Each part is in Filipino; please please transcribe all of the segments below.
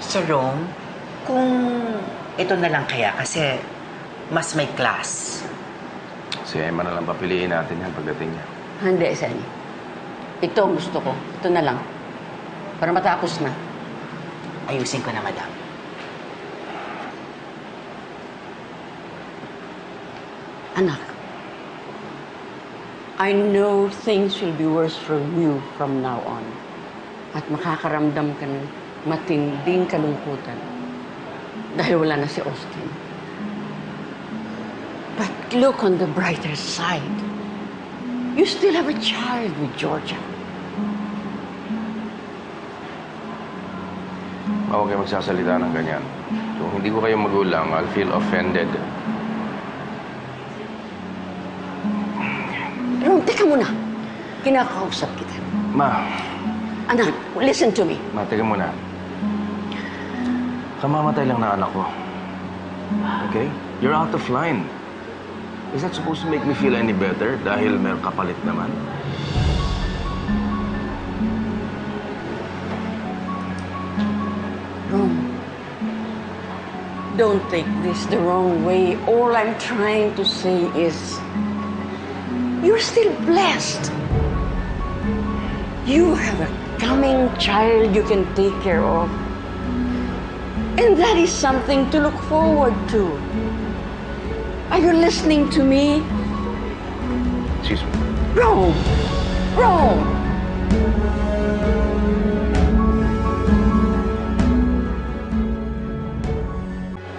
Sir Rome, kung ito na lang kaya kasi mas may class. Si Emma na lang papiliin natin yan pagdating niya. Hindi, Senny. Ito ang gusto ko. Ito na lang. Para matapos na. Ayusin ko na, madam. Anak, I know things will be worse for you from now on. At makakaramdam ka ng matinding kalungkutan dahil wala na si Austin. But look on the brighter side. You still have a child with Georgia. Huwag kayo magsasalita ng ganyan. Kung hindi ko kayo magulang, I'll feel offended. Ron, teka muna. Kinakausap kita. Ma. Anak, listen to me. Ma, teka muna. Kamamatay lang na anak ko. Okay? You're out of line. Is that supposed to make me feel any better dahil may kapalit naman? Ron, don't take this the wrong way. All I'm trying to say is you're still blessed. You have a coming child you can take care of. And that is something to look forward to. Are you listening to me? Excuse me. Rome! Rome!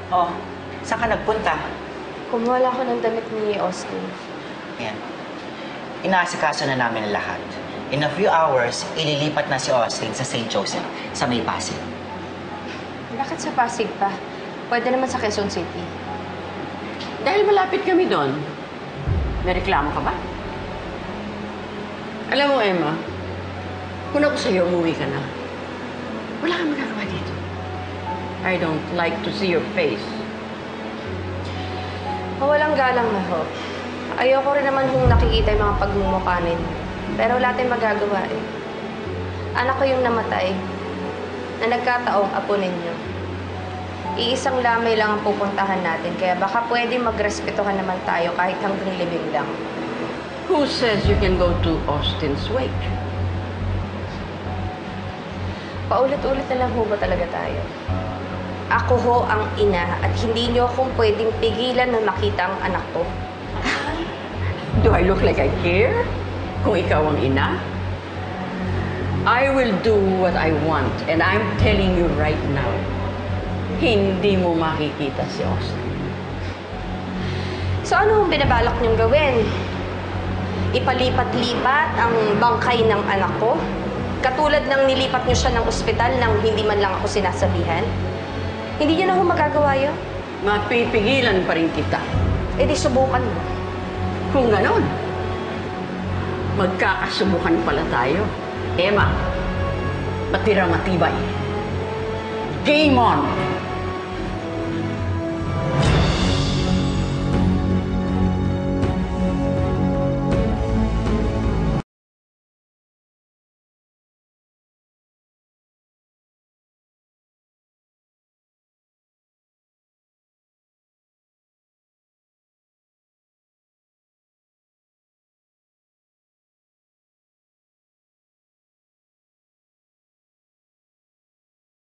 Oh, saan ka nagpunta? Kumuha lang ako ng damit ni Austin. Ayan. Inaasikaso na namin ang lahat. In a few hours, ililipat na si Austin sa St. Joseph, sa May Pasig. Bakit sa Pasig pa? Pwede naman sa Quezon City. Dahil malapit kami doon, may reklamo ka ba? Alam mo, Emma, kung ako sa'yo, umuwi ka na. Wala kang magagawa dito. I don't like to see your face. Walang galang na ho. Ayoko rin naman kung nakikita yung mga pagmumukha ninyo. Pero wala tayong magagawa eh. Anak ko yung namatay na nagkataong apo ninyo. Iisang lamay lang ang pupuntahan natin, kaya baka pwede magrespetuhan naman tayo kahit hanggang libing lang. Who says you can go to Austin's wake? Paulit-ulit na lang ho ba talaga tayo? Ako ho ang ina at hindi niyo akong pwedeng pigilan na makita ang anak ko. Do I look like I care? Kung ikaw ang ina? I will do what I want, and I'm telling you right now, hindi mo makikita si Austin. So ano ang binabalak niyong gawin? Ipalipat-lipat ang bangkay ng anak ko? Katulad ng nilipat niyo siya ng ospital nang hindi man lang ako sinasabihan? Hindi niyo na ho magagawa yun? Mapipigilan pa rin kita. E di subukan mo. Kung ganon, magkakasubukan pala tayo. Emma, matira matibay. Game on!